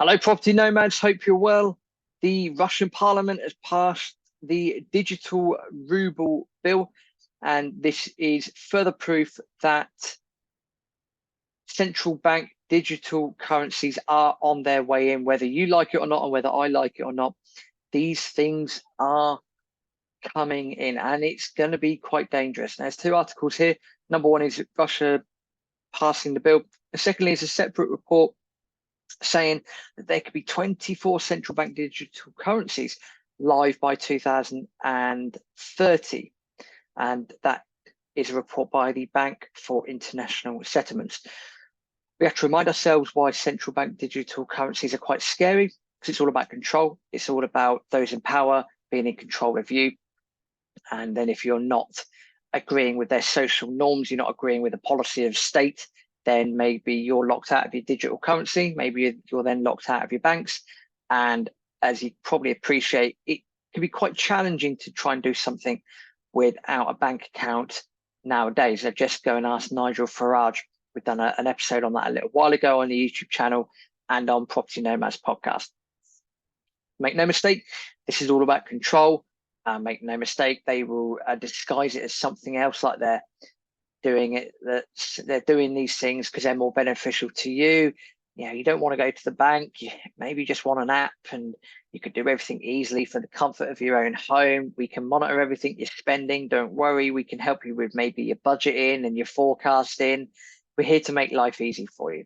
Hello, property nomads. Hope you're well. The Russian parliament has passed the digital ruble bill, and this is further proof that central bank digital currencies are on their way in, whether you like it or not, and whether I like it or not. These things are coming in, and it's going to be quite dangerous. There's two articles here. Number one is Russia passing the bill. And secondly is a separate report saying that there could be 24 central bank digital currencies live by 2030. And that is a report by the Bank for International Settlements. We have to remind ourselves why central bank digital currencies are quite scary, because it's all about control. It's all about those in power being in control of you. And then if you're not agreeing with their social norms, you're not agreeing with the policy of state, then maybe you're locked out of your digital currency. Maybe you're then locked out of your banks. And as you probably appreciate, it can be quite challenging to try and do something without a bank account nowadays. So just go and ask Nigel Farage. We've done an episode on that a little while ago on the YouTube channel and on Property Nomads podcast. Make no mistake, this is all about control. Make no mistake, they will disguise it as something else, like they're doing it, that they're doing these things because they're more beneficial to you. You know, you don't want to go to the bank, you maybe just want an app, and you could do everything easily for the comfort of your own home. We can monitor everything you're spending. Don't worry, we can help you with maybe your budgeting and your forecasting. We're here to make life easy for you.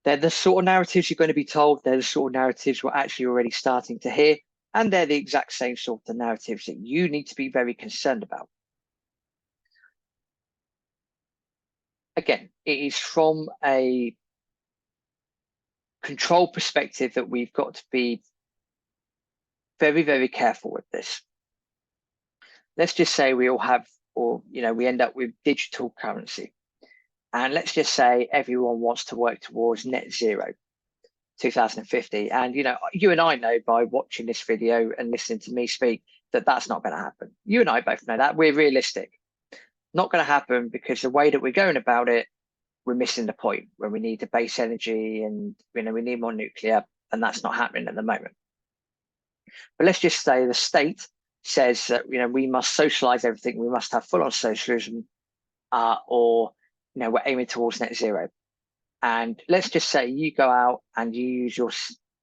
They're the sort of narratives you're going to be told. They're the sort of narratives we're actually already starting to hear. And they're the exact same sort of narratives that you need to be very concerned about. Again, it is from a control perspective that we've got to be very, very careful with this. Let's just say we all have, or, we end up with digital currency. And let's just say everyone wants to work towards net zero 2050. And, you and I know by watching this video and listening to me speak that that's not going to happen. You and I both know that. We're realistic. Not going to happen because the way that we're going about it, we're missing the point where we need the base energy and, we need more nuclear, and that's not happening at the moment. But let's just say the state says that, we must socialize everything. We must have full on socialism, or, we're aiming towards net zero. And let's just say you go out and you use your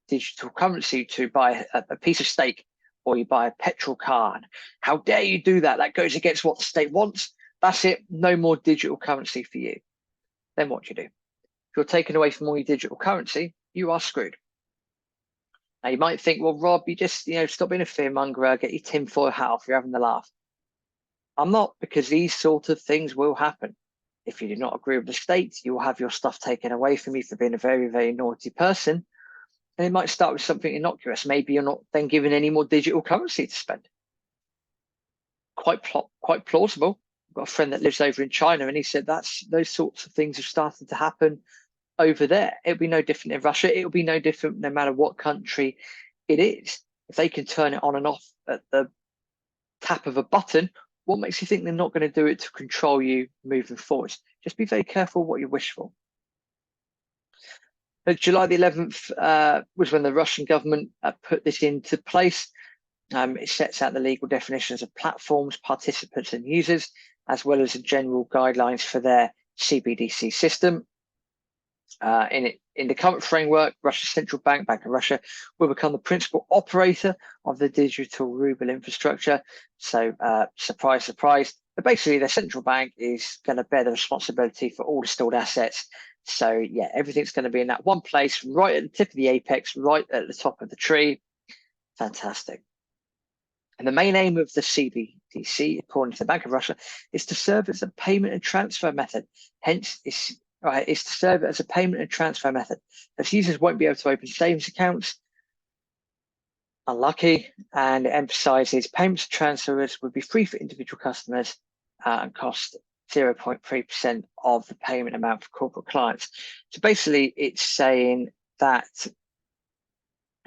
digital currency to buy a piece of steak, or you buy a petrol car. How dare you do that? That goes against what the state wants. That's it. No more digital currency for you. Then what do you do? If you're taken away from all your digital currency, you are screwed. Now you might think, well, Rob, you just, stop being a fearmonger, get your tinfoil hat off, you're having the laugh. I'm not, because these sort of things will happen. If you do not agree with the state, you will have your stuff taken away from you for being a very, very naughty person. And it might start with something innocuous. Maybe you're not then given any more digital currency to spend. Quite plausible. I've got a friend that lives over in China, and he said those sorts of things have started to happen over there. It'll be no different in Russia. It'll be no different no matter what country it is. If they can turn it on and off at the tap of a button, what makes you think they're not going to do it to control you moving forward? Just be very careful what you wish for. But July the 11th was when the Russian government put this into place. It sets out the legal definitions of platforms, participants, and users, as well as the general guidelines for their CBDC system. In the current framework, Russia's central bank, Bank of Russia, will become the principal operator of the digital ruble infrastructure. So, surprise, surprise. But basically, the central bank is going to bear the responsibility for all the stored assets. So, yeah, everything's going to be in that one place, right at the tip of the apex, right at the top of the tree. Fantastic. And the main aim of the CBDC, according to the Bank of Russia, is to serve as a payment and transfer method. Hence, is to serve as a payment and transfer method. As users won't be able to open savings accounts, unlucky, and it emphasizes payments and transfers would be free for individual customers and cost 0.3% of the payment amount for corporate clients. So basically, it's saying that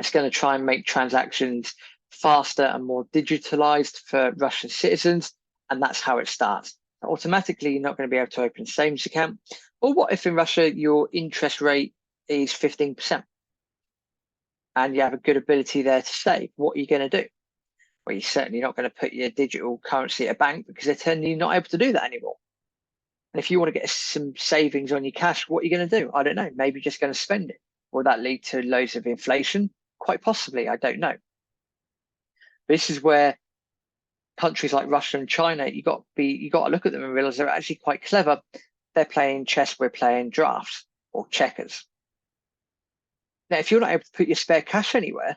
it's going to try and make transactions faster and more digitalized for Russian citizens, and that's how it starts. Automatically, you're not going to be able to open a savings account. Or what if in Russia your interest rate is 15%? and you have a good ability there to save, what are you going to do? Well, you're certainly not going to put your digital currency at a bank because they're telling you not able to do that anymore. And if you want to get some savings on your cash, what are you going to do? I don't know. Maybe just going to spend it. Will that lead to loads of inflation? Quite possibly. I don't know. This is where countries like Russia and China, you got to look at them and realize they're actually quite clever. They're playing chess, we're playing drafts or checkers. Now, if you're not able to put your spare cash anywhere,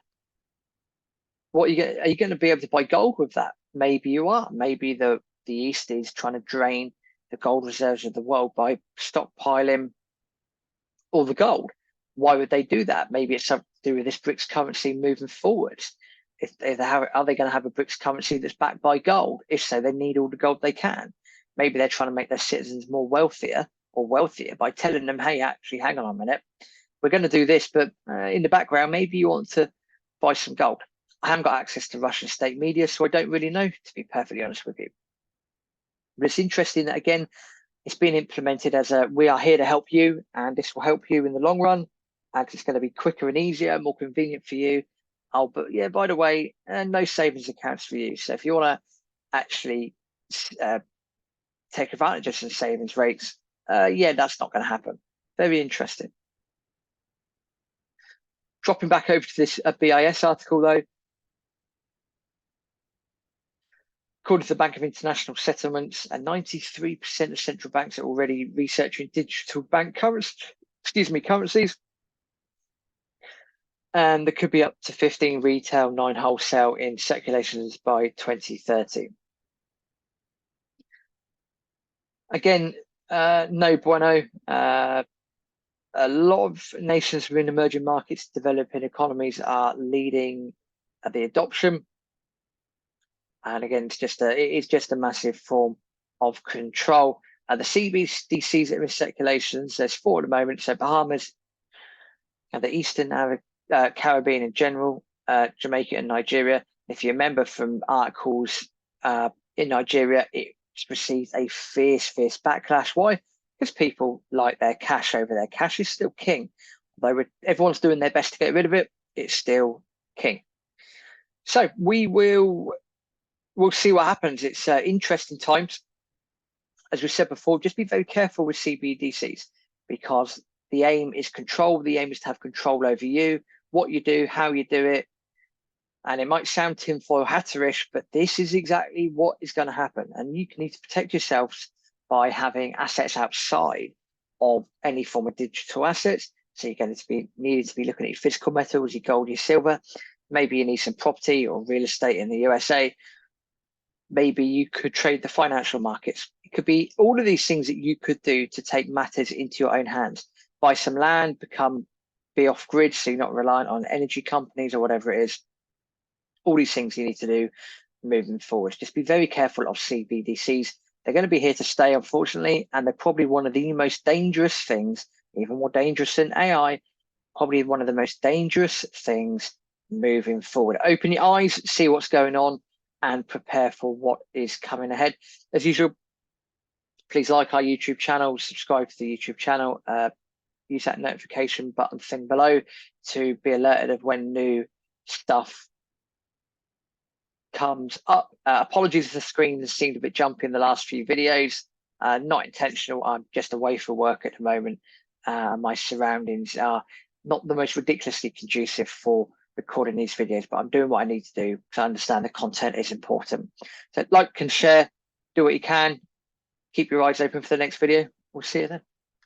are you going to be able to buy gold with that? Maybe you are. Maybe the East is trying to drain the gold reserves of the world by stockpiling all the gold. Why would they do that? Maybe it's something to do with this BRICS currency moving forward. Are they going to have a BRICS currency that's backed by gold? If so, they need all the gold they can. Maybe they're trying to make their citizens more wealthier by telling them, hey, actually, hang on a minute, we're going to do this, but in the background, maybe you want to buy some gold. I haven't got access to Russian state media, so I don't really know, to be perfectly honest with you. But it's interesting that, again, it's being implemented as we are here to help you, and this will help you in the long run, and it's going to be quicker and easier, more convenient for you. Oh, but yeah, by the way, no savings accounts for you. So if you want to actually take advantage of some savings rates, yeah, that's not going to happen. Very interesting. Dropping back over to this BIS article, though. According to the Bank of International Settlements, 93% of central banks are already researching digital bank currencies. And there could be up to 15 retail, 9 wholesale in circulations by 2030. Again, no bueno. A lot of nations within emerging markets, developing economies are leading the adoption. And again, it is just a massive form of control. The CBDCs that are in circulations, there's 4 at the moment. So Bahamas and the Eastern Caribbean in general, Jamaica and Nigeria. If you remember from articles in Nigeria, it received a fierce backlash. Why? Because people like their cash over there. Cash is still king. Although everyone's doing their best to get rid of it, it's still king. So we'll see what happens. It's interesting times. As we said before, just be very careful with CBDCs because the aim is control. The aim is to have control over you, what you do, how you do it. And it might sound tinfoil hatterish, but this is exactly what is going to happen. And you need to protect yourselves by having assets outside of any form of digital assets. So you're going to needed to be looking at your physical metals, your gold, your silver. Maybe you need some property or real estate in the USA. Maybe you could trade the financial markets. It could be all of these things that you could do to take matters into your own hands. Buy some land, be off grid, so you're not reliant on energy companies or whatever it is. All these things you need to do moving forward. Just be very careful of CBDCs. They're going to be here to stay, unfortunately, and they're probably one of the most dangerous things, even more dangerous than AI, probably one of the most dangerous things moving forward. Open your eyes, see what's going on, and prepare for what is coming ahead. As usual, please like our YouTube channel, subscribe to the YouTube channel, use that notification button thing below to be alerted of when new stuff comes up. Apologies if the screen has seemed a bit jumpy in the last few videos. Not intentional. I'm just away for work at the moment. My surroundings are not the most ridiculously conducive for recording these videos, but I'm doing what I need to do because I understand the content is important. So like and share, do what you can. Keep your eyes open for the next video. We'll see you then.